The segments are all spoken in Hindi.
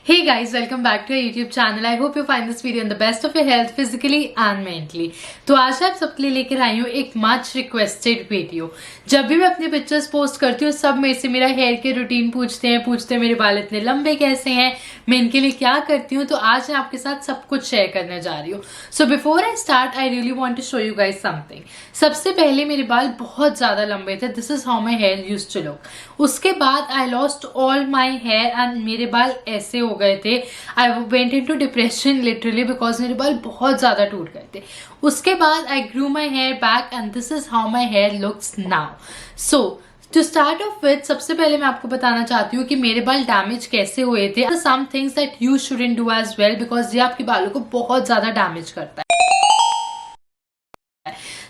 Hey guys, welcome back to our YouTube channel. I hope you find this video in the best of your health physically and mentally. तो आज आप सबके लिए लेकर आई हूँ एक मच रिक्वेस्टेड वीडियो। जब भी मैं अपनी पिक्चर्स पोस्ट करती हूँ सब मेरे से मेरा हेयर के रूटीन पूछते हैं मेरे बाल इतने लंबे कैसे हैं, मैं इनके लिए क्या करती हूँ। तो आज मैं आपके साथ सब कुछ शेयर करने जा रही हूँ। So before I start I really want to show you guys something. सबसे पहले मेरे बाल बहुत ज्यादा लंबे थे, this is how my hair used to look. उसके बाद I lost all my hair and मेरे बाल ऐसे हो गए थे। I went into depression literally because मेरे बाल बहुत ज्यादा टूट गए थे। उसके बाद I grew my hair back and this is how my hair looks now. So to start off with, सबसे पहले मैं आपको बताना चाहती हूँ कि मेरे बाल डैमेज कैसे हुए थे। Some things that you shouldn't do as well because ये आपके बालों को बहुत ज्यादा डैमेज करता है।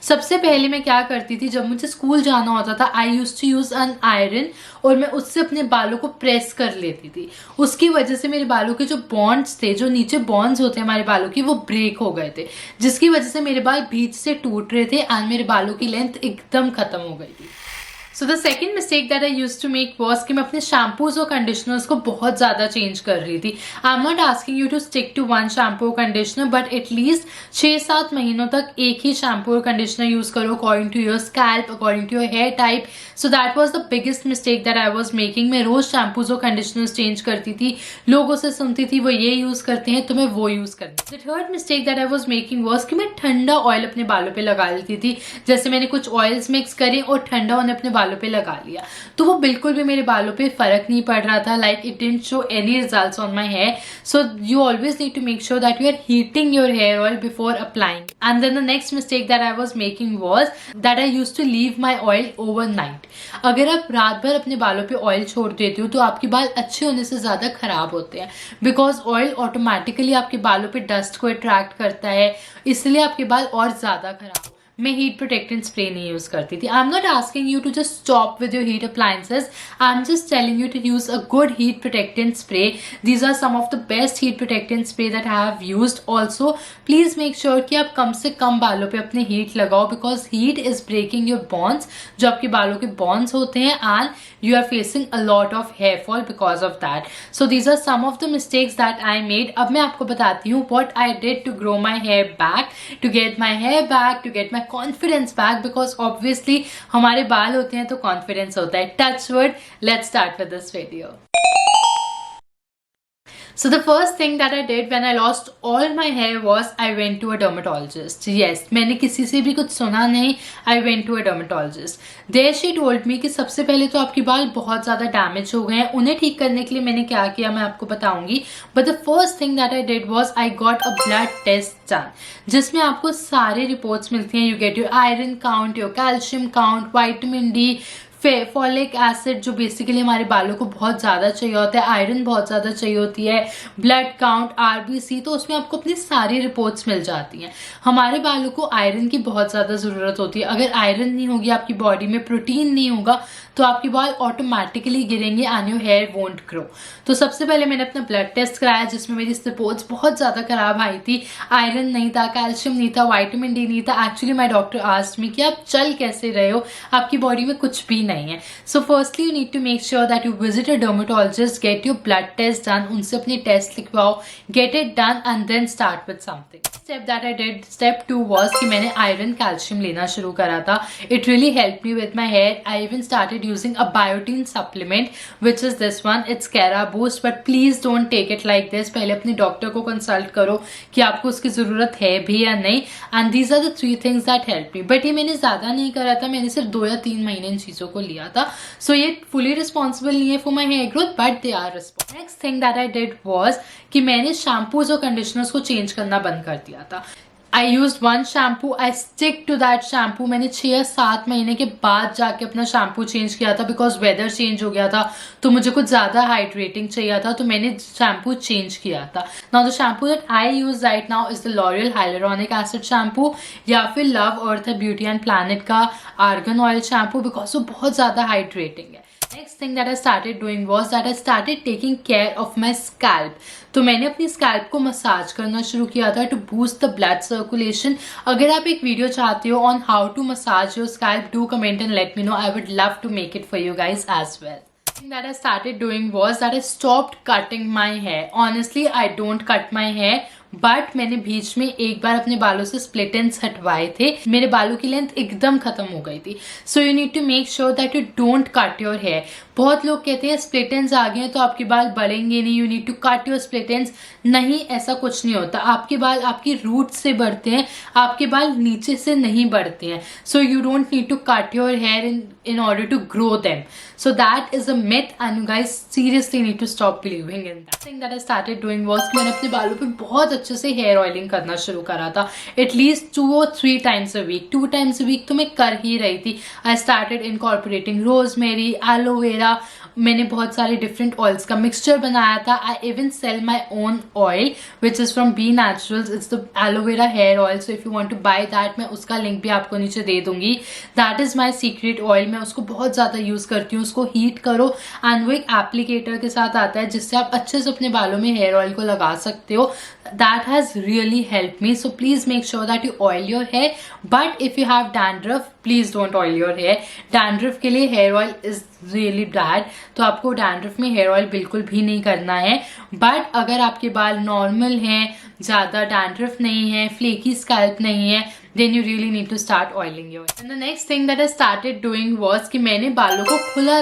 सबसे पहले मैं क्या करती थी, जब मुझे स्कूल जाना होता था I used to use an iron और मैं उससे अपने बालों को प्रेस कर लेती थी। उसकी वजह से मेरे बालों के जो बॉन्ड्स थे, जो नीचे बॉन्ड्स होते हैं हमारे बालों की, वो ब्रेक हो गए थे, जिसकी वजह से मेरे बाल बीच से टूट रहे थे एंड मेरे बालों की लेंथ एकदम खत्म हो गई थी। So the second mistake that I use to make was कि मैं अपने शैम्पूज और कंडीशनर्स को बहुत ज़्यादा चेंज कर रही थी। I am not asking you to stick to one shampoo और कंडीशनर, बट एटलीस्ट 6-7 महीनों तक एक ही शैम्पू और कंडीशनर यूज करो according to your scalp, according to your hair type. So that was the biggest mistake that I was making. मैं रोज शैम्पूज और कंडीशनर्स चेंज करती थी, लोगों से सुनती थी वो ये यूज करते हैं तो मैं वो यूज करती थी। The third mistake that I was making was कि मैं ठंडा ऑयल अपने बालों पे लगा लेती थी। जैसे मैंने कुछ ऑयल्स मिक्स करे और ठंडा उन्हें अपने बालों पे लगा लिया, तो वो बिल्कुल भी मेरे बालों पे फर्क नहीं पड़ रहा था। Like it didn't show any results on my hair. So you always need to make sure that you are heating your hair oil before applying. And then the next mistake that I was making was that I used to leave my oil overnight. अगर आप रात भर अपने बालों पे ऑयल छोड़ देते हो तो आपके बाल अच्छे होने से ज्यादा खराब होते हैं, बिकॉज ऑयल ऑटोमेटिकली आपके बालों पे डस्ट को अट्रैक्ट करता है, इसलिए आपके बाल और ज्यादा खराब। मैं हीट प्रोटेक्टेंट स्प्रे नहीं यूज करती थी। I am not asking you to just stop with your heat appliances, I am just telling you to use a good heat protectant spray. These are some of the best heat protectant spray that I have used. Also please make sure कि आप कम से कम बालों पे अपने हीट लगाओ, because heat is breaking your bonds, जो आपके बालों के बॉन्ड्स होते हैं, and you are facing a lot of hair fall because of that. So these are some of the mistakes that I made. अब मैं आपको बताती हूँ what I did to grow my hair back, to get my hair back, to get my confidence back, because obviously हमारे बाल होते हैं तो confidence होता है। Touch wood, let's start with this video. So the first thing that I did when I lost all my hair was I went to a dermatologist. Yes, मैंने किसी से भी कुछ सुना नहीं, I went to a dermatologist. There she told me कि सबसे पहले तो आपके बाल बहुत ज़्यादा डैमेज हो गए हैं, उन्हें ठीक करने के लिए मैंने क्या किया मैं आपको बताऊंगी। But the first thing that I did was I got a blood test done, जिसमें आपको सारे रिपोर्ट्स मिलती हैं। You get your iron count, your calcium count, vitamin D, folic acid जो बेसिकली हमारे बालों को बहुत ज़्यादा चाहिए होता है, आयरन बहुत ज़्यादा चाहिए होती है, ब्लड काउंट, आरबीसी, तो उसमें आपको अपनी सारी रिपोर्ट्स मिल जाती हैं। हमारे बालों को आयरन की बहुत ज़्यादा ज़रूरत होती है। अगर आयरन नहीं होगी आपकी बॉडी में, प्रोटीन नहीं होगा, तो आपके बाल ऑटोमेटिकली गिरेंगे and your hair won't grow. तो सबसे पहले मैंने अपना ब्लड टेस्ट कराया, जिसमें मेरी रिपोर्ट्स बहुत ज़्यादा खराब आई थी। आयरन नहीं था, कैल्शियम नहीं था, वाइटामिन डी नहीं था। Actually my doctor asked me कि आप चल कैसे रहे हो, आपकी बॉडी में कुछ भी नहीं है। So firstly you need to make sure that you visit a dermatologist, get your blood test done, उनसे अपने टेस्ट लिखवाओ, get it done and then start with something. Step that I did, step 2 was कि मैंने आयरन कैल्शियम लेना शुरू करा था। It really help me with my hair. I even started using a biotin supplement which is this one, it's Kera Boost, but please don't take it like this. पहले अपने डॉक्टर को कंसल्ट करो कि आपको उसकी जरूरत है भी या नहीं। And these are the 3 things that help me. But ये मैंने ज्यादा नहीं करा था, मैंने सिर्फ 2 या 3 महीने इन चीजों को लिया था। सो ये फुली रिस्पॉन्सिबल नहीं है for my hair growth, but they are responsible. Next thing that I did was कि मैंने शैम्पूज और कंडीशनर्स को चेंज करना बंद कर दिया था। I used one shampoo, I stick to that shampoo. मैंने 6 या 7 महीने के बाद जाके अपना शैम्पू चेंज किया था, बिकॉज वेदर चेंज हो गया था तो मुझे कुछ ज़्यादा हाइड्रेटिंग चाहिए था, तो मैंने शैम्पू चेंज किया था। Now the shampoo that I use right now is the L'Oréal hyaluronic acid shampoo, या फिर love earth beauty and planet का आर्गन ऑयल शैम्पू, बिकॉज वो बहुत ज़्यादा हाइड्रेटिंग है। Next thing that I started doing was that I started taking care of my scalp. तो मैंने अपनी स्कैल्प को मसाज करना शुरू किया था to boost the blood circulation. अगर आप एक वीडियो चाहते हो on how to massage your scalp, do comment and let me know, I would love to make it for you guys as well. thing that I started doing was that I stopped cutting my hair. Honestly, I don't cut my hair. But मैंने बीच में एक बार अपने बालों से स्प्लिट एंड्स हटवाए थे, मेरे बालों की लेंथ एकदम खत्म हो गई थी. So you need to make sure that you don't cut your hair. बहुत लोग कहते हैं स्प्लिट एंड्स आ गए हैं तो आपके बाल बढ़ेंगे नहीं, you need to cut your split ends. नहीं, ऐसा कुछ नहीं होता. आपके बाल आपकी रूट से बढ़ते हैं, आपके बाल नीचे से नहीं बढ़ते हैं. So you don't need to cut your hair in order to grow them. So that is a myth and you guys seriously need to stop believing in that. Thing that I started doing was कि मैंने अपने बालों पे बहुत अच्छे से हेयर ऑयलिंग करना शुरू करा था. At least 2 or 3 times a week. 2 times a week तो मैं कर ही रही थी. I started incorporating rosemary, aloe vera. मैंने बहुत सारे डिफरेंट ऑयल्स का मिक्सचर बनाया था. I even sell my own oil which is from B Naturals. It's the aloe vera hair oil. So if you want to buy that, मैं उसका लिंक भी आपको नीचे दे दूंगी. That is my secret oil. मैं उसको बहुत ज़्यादा यूज़ करती हूँ. उसको हीट करो एंड वो एक एप्लीकेटर के साथ आता है जिससे आप अच्छे से अपने बालों में हेयर ऑयल को लगा सकते हो. That has really helped me. So please make sure that you oil your hair. But if you have dandruff, please don't oil your hair. Dandruff के लिए hair oil is really bad. तो आपको dandruff में hair oil बिल्कुल भी नहीं करना है. But अगर आपके बाल normal हैं, ज़्यादा dandruff नहीं है, flaky scalp नहीं है, then you really need to start oiling your hair. And the next thing that I started doing was कि मैंने बालों को खुला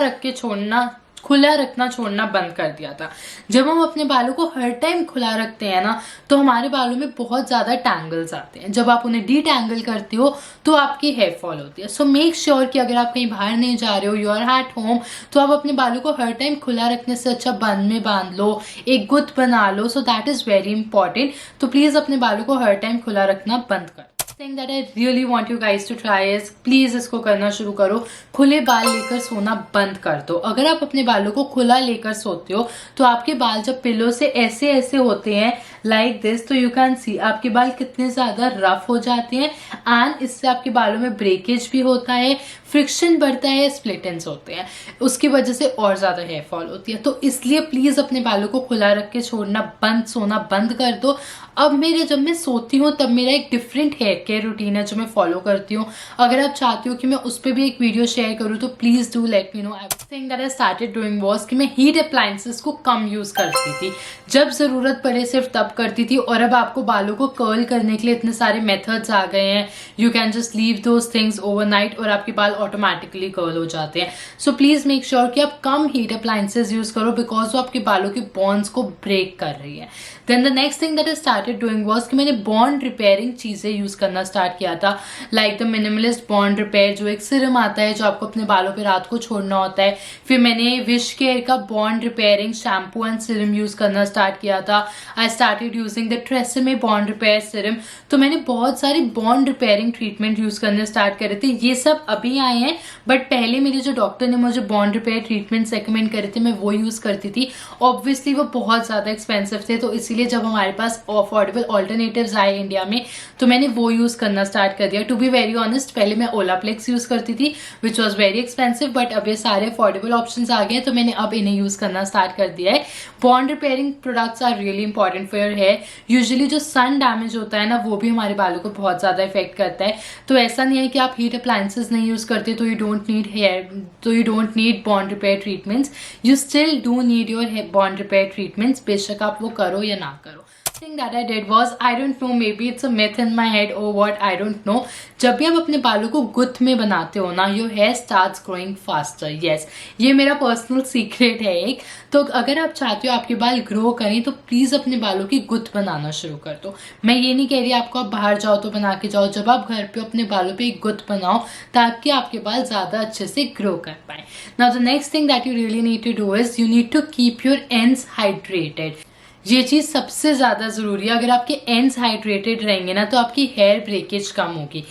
रखना छोड़ना बंद कर दिया था. जब हम अपने बालों को हर टाइम खुला रखते हैं ना, तो हमारे बालों में बहुत ज़्यादा टैंगल्स आते हैं. जब आप उन्हें डीटैंगल करते हो तो आपकी हेयर फॉल होती है. सो मेक श्योर कि अगर आप कहीं बाहर नहीं जा रहे हो, यू आर एट होम, तो आप अपने बालों को हर टाइम खुला रखने से अच्छा बंद में बांध लो, एक गुत्त बना लो. So that is very important. तो प्लीज़ अपने बालों को हर टाइम खुला रखना बंद कर. Thing that I really want you guys to try is, please इसको करना शुरू करो. खुले बाल लेकर सोना बंद कर दो. अगर आप अपने बालों को खुला लेकर सोते हो तो आपके बाल जब पिलो से ऐसे ऐसे होते हैं लाइक दिस, तो यू कैन सी आपके बाल कितने ज़्यादा रफ हो जाते हैं. एंड इससे आपके बालों में ब्रेकेज भी होता है, फ्रिक्शन बढ़ता है, स्प्लिट एंड्स होते हैं. उसकी वजह से और ज़्यादा हेयर फॉल होती है. तो इसलिए प्लीज़ अपने बालों को खुला रख के सोना बंद कर दो. अब जब मैं सोती हूँ तब मेरा एक डिफरेंट हेयर केयर रूटीन है जो मैं फॉलो करती हूँ. अगर आप चाहती हो कि मैं उस पर भी एक वीडियो शेयर करूँ तो please do let me know. I think that I started doing was कि मैं हीट अप्लायंसेस को कम यूज़ करती थी. जब ज़रूरत पड़े सिर्फ तब करती थी. और अब आपको बालों को कर्ल करने के लिए इतने सारे मेथड्स आ गए हैं. You can just leave those things overnight और आपके बाल ऑटोमेटिकली कर्ल हो जाते हैं. सो प्लीज़ मेक श्योर कि आप कम हीट अप्लायंसेस यूज़ करो बिकॉज वो आपके बालों के बॉन्ड्स को ब्रेक कर रही है. Then the next thing that I started doing was कि मैंने बॉन्ड रिपेयरिंग चीज़ें यूज़ करना स्टार्ट किया था. Like the Minimalist bond repair, जो एक सीरम आता है जो आपको अपने बालों पे रात को छोड़ना होता है. फिर मैंने विश केयर का bond repairing shampoo and serum use करना स्टार्ट किया था. I started using the Tresemme bond repair serum. तो मैंने बहुत सारी बॉन्ड रिपेयरिंग ट्रीटमेंट यूज़ करने स्टार्ट करे थे. ये सब अभी आए हैं बट पहले मेरे जो डॉक्टर ने मुझे बॉन्ड रिपेयर ट्रीटमेंट रिकमेंड करे थे मैं वो यूज़ करती थी. ऑब्वियसली वो बहुत ज़्यादा एक्सपेंसिव थे, तो इसीलिए जब हमारे पास अफोर्डेबल ऑल्टरनेटिव्स आए इंडिया में तो मैंने वो यूज़ करना स्टार्ट कर दिया. टू बी वेरी ऑनेस्ट, पहले मैं ओलाप्लेक्स यूज़ करती थी which was very expensive, but अब ये सारे अफोर्डेबल ऑप्शंस आ गए हैं तो मैंने अब इन्हें यूज़ करना स्टार्ट कर दिया है. Bond repairing products are really important for your hair. Usually जो सन डैमेज होता है ना वो भी हमारे बालों को बहुत ज़्यादा इफेक्ट करता है. तो ऐसा नहीं है कि आप हीट अप्लायंसेस नहीं यूज़ करते तो you don't need bond repair treatments. You still do need your bond repair treatments, बेशक आप वो करो या ना करो. thing that I did was, I don't know, maybe it's a myth in my head or what, I don't know. जब भी आप अपने बालों को गुत्थ में बनाते हो ना, your hair starts growing faster. Yes, ये मेरा पर्सनल सीक्रेट है एक. तो अगर आप चाहते हो आपके बाल ग्रो करें तो प्लीज़ अपने बालों की गुत्थ बनाना शुरू कर दो. मैं ये नहीं कह रही आपको आप बाहर जाओ तो बना के जाओ. जब आप घर पे अपने बालों पे एक गुत्थ बनाओ ताकि आपके बाल ज़्यादा अच्छे से ग्रो कर पाए. Now the next thing that you really need to do is you need to keep your ends hydrated. ये चीज़ सबसे ज़्यादा ज़रूरी है. अगर आपके एंड्स हाइड्रेटेड रहेंगे ना तो आपकी हेयर ब्रेकेज कम होगी.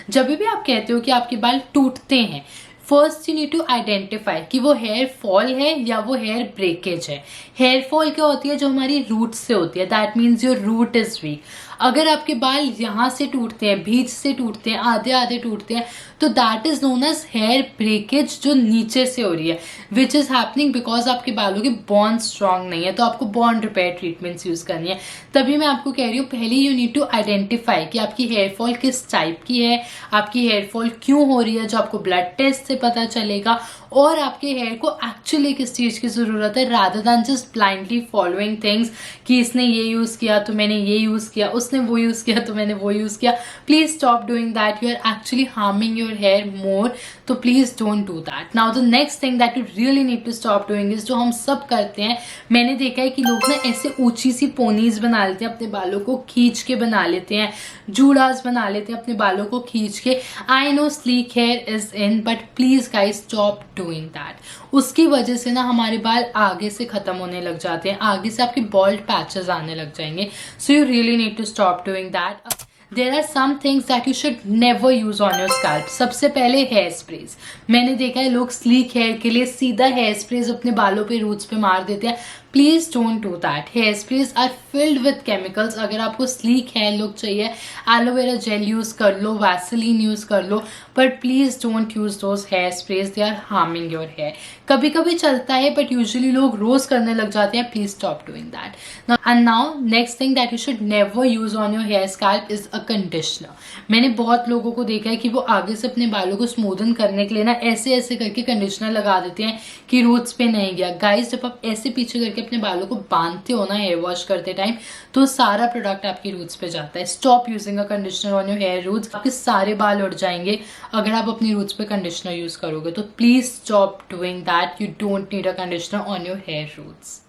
जब भी आप कहते हो कि आपके बाल टूटते हैं, first you need to identify कि वो हेयर फॉल है या वो हेयर ब्रेकेज है. हेयर फॉल क्या होती है? जो हमारी रूट से होती है. That means your root is weak. अगर आपके बाल यहाँ से टूटते हैं, बीच से टूटते हैं, आधे आधे टूटते हैं, तो that is known as hair breakage जो नीचे से हो रही है, विच इज हैपनिंग बिकॉज आपके बालों के बॉन्ड स्ट्रांग नहीं है. तो आपको बॉन्ड रिपेयर ट्रीटमेंट्स यूज करनी है. तभी मैं आपको कह रही हूँ पहले यू नीड टू आइडेंटिफाई कि आपकी हेयर फॉल किस टाइप की है, आपकी हेयर फॉल क्यों हो रही है, जो आपको ब्लड टेस्ट से पता चलेगा. और आपके हेयर को एक्चुअली किस चीज़ की ज़रूरत है, rather than just blindly following things कि इसने ये यूज़ किया तो मैंने ये यूज़ किया, उसने वो यूज़ किया तो मैंने वो यूज़ किया। Please stop doing that, you are actually harming your hair more, तो please don't do that. Now the next thing that you really need to stop doing is, जो हम सब करते हैं, मैंने देखा है कि लोग ना ऐसे ऊंची सी पोनीज बना लेते हैं, अपने बालों को खींच के बना लेते हैं, जूड़ास बना लेते हैं अपने बालों को खींच के। I know sleek here is in, but please guys stop doing that. उसकी वजह से ना हमारे बाल आगे से खत्म होने लग जाते हैं, आगे से आपके बॉल्ड पैचेस आने लग जाएंगे। So you really need to stop doing that. There are some things that you should never use on your scalp. सबसे पहले हेयर स्प्रेज। मैंने देखा है लोग स्लीक हेयर के लिए सीधा हेयर स्प्रेज अपने बालों पे, रूट्स पे मार देते हैं। Please don't do that. Hair sprays are filled with chemicals. अगर आपको स्लीक हेयर लुक चाहिए, एलोवेरा जेल यूज कर लो, वैसलीन यूज कर लो, but please don't use those hair sprays, they are harming your hair. कभी कभी चलता है बट यूजुअली लोग रोज करने लग जाते हैं। Please stop doing that. And now next thing that you should never use on your hair scalp is a conditioner. मैंने बहुत लोगों को देखा है कि वो आगे से अपने बालों को स्मूदन करने के लिए ना ऐसे ऐसे करके कंडीशनर लगा देते हैं कि रूट्स पे नहीं गया। गाइस, जब आप ऐसे पीछे करके अपने बालों को बांधते हो ना हेयर वॉश करते टाइम, तो सारा प्रोडक्ट आपकी रूट्स पे जाता है। Stop using a conditioner on your hair roots. आपके सारे बाल उड़ जाएंगे अगर आप अपनी रूट्स पे कंडीशनर यूज करोगे। तो please stop doing that. You don't need a conditioner on your hair roots.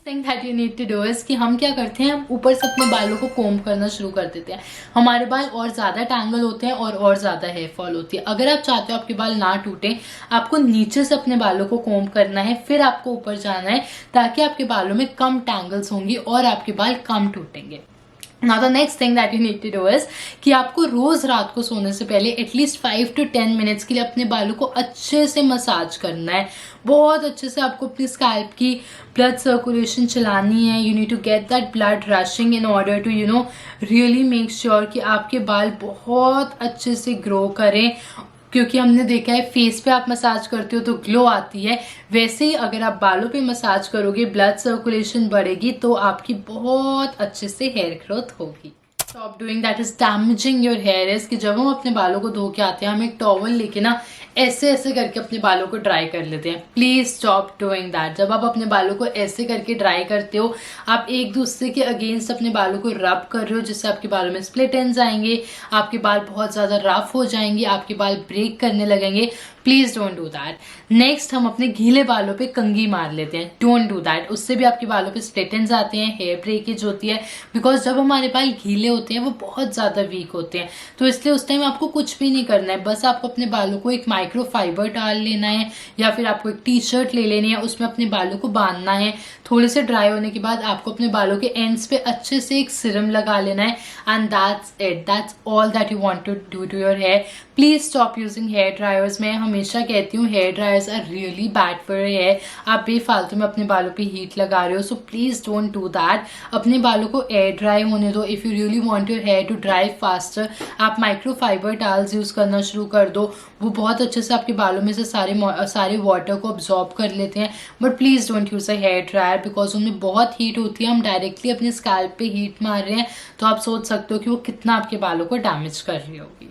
Thing that you need to do is कि हम क्या करते हैं, हम ऊपर से अपने बालों को कोम करना शुरू कर देते हैं। हमारे बाल और ज़्यादा टैंगल होते हैं और ज़्यादा हेयर फॉल होती है। अगर आप चाहते हो आपके बाल ना टूटें, आपको नीचे से अपने बालों को कोम करना है, फिर आपको ऊपर जाना है, ताकि आपके बालों में कम टैंगल्स होंगी और आपके बाल कम टूटेंगे। Now the next thing that you need to do is कि आपको रोज रात को सोने से पहले एटलीस्ट 5 to 10 मिनट्स के लिए अपने बालों को अच्छे से मसाज करना है। बहुत अच्छे से आपको अपनी स्कैल्प की ब्लड सर्कुलेशन चलानी है। You need to get that blood rushing in order to really make sure कि आपके बाल बहुत अच्छे से ग्रो करें। क्योंकि हमने देखा है फेस पे आप मसाज करते हो तो ग्लो आती है, वैसे ही अगर आप बालों पे मसाज करोगे, ब्लड सर्कुलेशन बढ़ेगी, तो आपकी बहुत अच्छे से हेयर ग्रोथ होगी। Stop doing that is damaging your here is कि जब हम अपने बालों को धो के आते हैं, हम एक टॉवल लेके ना ऐसे ऐसे करके अपने बालों को ड्राई कर लेते हैं। Please stop doing that. जब आप अपने बालों को ऐसे करके ड्राई करते हो, आप एक दूसरे के अगेंस्ट अपने बालों को रब कर रहे हो, जिससे आपके बालों में स्प्लिट एंड्स आएंगे, आपके बाल बहुत ज्यादा रफ हो जाएंगे, आपके बाल ब्रेक करने लगेंगे। Please don't do that. Next, हम अपने गीले बालों पे कंघी मार लेते हैं। Don't do that. उससे भी आपके बालों पे स्प्लिट एंड्स आते हैं, हेयर ब्रेकेज होती है। बिकॉज जब हमारे बाल गीले होते हैं वो बहुत ज्यादा वीक होते हैं, तो इसलिए उस टाइम आपको कुछ भी नहीं करना है। बस आपको अपने बालों को एक माइक्रो फाइबर डाल लेना है, या फिर आपको एक टी शर्ट ले लेनी है, उसमें अपने बालों को बांधना है। थोड़े से ड्राई होने के बाद आपको अपने बालों के एंड्स पे अच्छे से एक सिरम लगा लेना है। And that's it. That's all that you want to do to your hair. Please stop using hair dryers. मैं हमेशा कहती हूँ hair dryers are really bad for hair. आप बेफालतू में अपने बालों पे हीट लगा रहे हो, so please don't do that. अपने बालों को एयर ड्राई होने दो। If you really want your hair to dry faster, आप माइक्रो फाइबर टाल्स यूज करना शुरू कर दो। वो बहुत अच्छे से आपके बालों में से सारे वाटर को अब्जॉर्ब कर लेते हैं। But please don't use a hair dryer because उनमें बहुत हीट होती है। हम डायरेक्टली अपने स्कैल्प पे हीट मार रहे हैं, तो आप सोच सकते हो कि वो कितना आपके बालों को डैमेज कर रही होगी।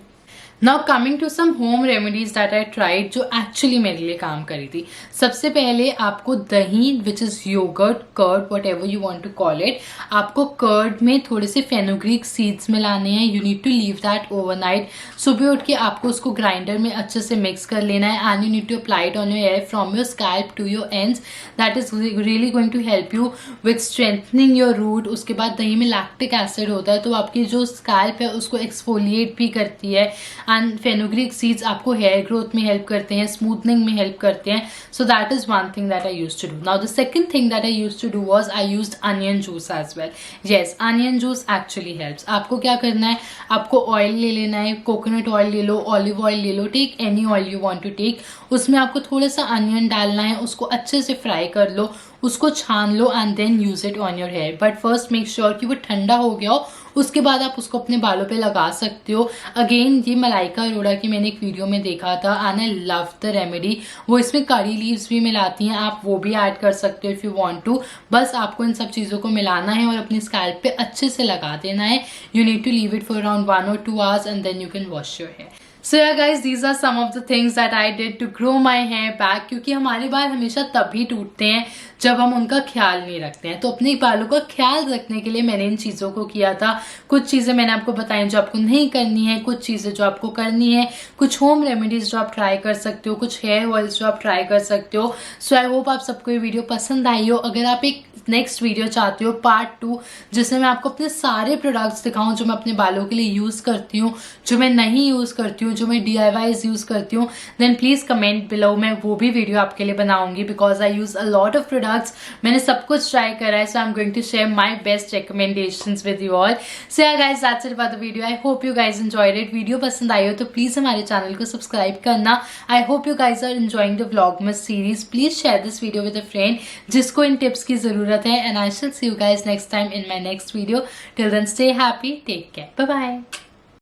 Now coming to some home remedies that I tried, जो एक्चुअली मेरे लिए काम करी थी। सबसे पहले आपको दही, which is yogurt, curd, whatever you want to call it, आपको कर्ड में थोड़े से फेनुग्रीक सीड्स मिलाने हैं। You need to leave that overnight. सुबह उठ के आपको उसको ग्राइंडर में अच्छे से मिक्स कर लेना है and you need to apply it on your hair from your scalp to your ends. That is really going to help you with strengthening your root. उसके बाद दही में लैक्टिक एसिड होता है, तो आपकी जो स्कैल्प है उसको एक्सफोलिएट भी करती है। एंड फेनुग्रीक सीड्स आपको हेयर ग्रोथ में हेल्प करते हैं, स्मूथनिंग में हेल्प करते हैं। So that is one thing that I used to do. Now the second thing that I used to do was I used onion juice as well. Yes, onion juice actually helps. आपको क्या करना है, आपको ऑयल ले लेना है, कोकोनट ऑयल ले लो, ऑलिव ऑयल ले लो, take any oil you want to take. उसमें आपको थोड़ा सा अनियन डालना है, उसको अच्छे से फ्राई कर लो, उसको छान लो and then use it on your hair. But first make sure कि वो ठंडा हो गया हो, उसके बाद आप उसको अपने बालों पे लगा सकते हो। अगेन, ये मलाइका अरोड़ा की मैंने एक वीडियो में देखा था and I love the remedy. वो इसमें करी लीव्स भी मिलाती हैं, आप वो भी ऐड कर सकते हो इफ यू वांट टू। बस आपको इन सब चीज़ों को मिलाना है और अपनी स्कैल्प पे अच्छे से लगा देना है। You need to leave it for around 1 or 2 hours and then you can wash your hair. So yeah guys these are some of the things that I did to grow my hair back, क्योंकि हमारे बाल हमेशा तभी टूटते हैं जब हम उनका ख्याल नहीं रखते हैं। तो अपने बालों का ख्याल रखने के लिए मैंने इन चीज़ों को किया था। कुछ चीज़ें मैंने आपको बताई जो आपको नहीं करनी है, कुछ चीज़ें जो आपको करनी है, कुछ होम रेमेडीज जो आप ट्राई कर सकते हो, कुछ हेयर ऑयल्स जो आप ट्राई कर सकते हो। सो आई होप आप सबको ये वीडियो पसंद आई हो। अगर आप एक नेक्स्ट वीडियो चाहते हो पार्ट 2 जिसमें मैं आपको अपने सारे प्रोडक्ट्स दिखाऊं जो मैं अपने बालों के लिए यूज़ करती हूँ, जो मैं नहीं यूज़ करती हूँ, जो मैं DIYs यूज़ करती हूँ, देन प्लीज़ कमेंट बिलो, मैं वो भी वीडियो आपके लिए बनाऊंगी because I use a lot of products. मैंने सब कुछ ट्राई करा है, so I am going to share my best recommendations with you all. So yeah guys that's it for the video. I hope you guys enjoyed it. Video पसंद आई हो तो प्लीज़ हमारे चैनल को सब्सक्राइब करना। I hope you guys are enjoying the Vlogmas series. Please share this video with a friend जिसको इन टिप्स की ज़रूरत है, and I shall see you guys next time in my next video. Till then, stay happy, take care, bye bye.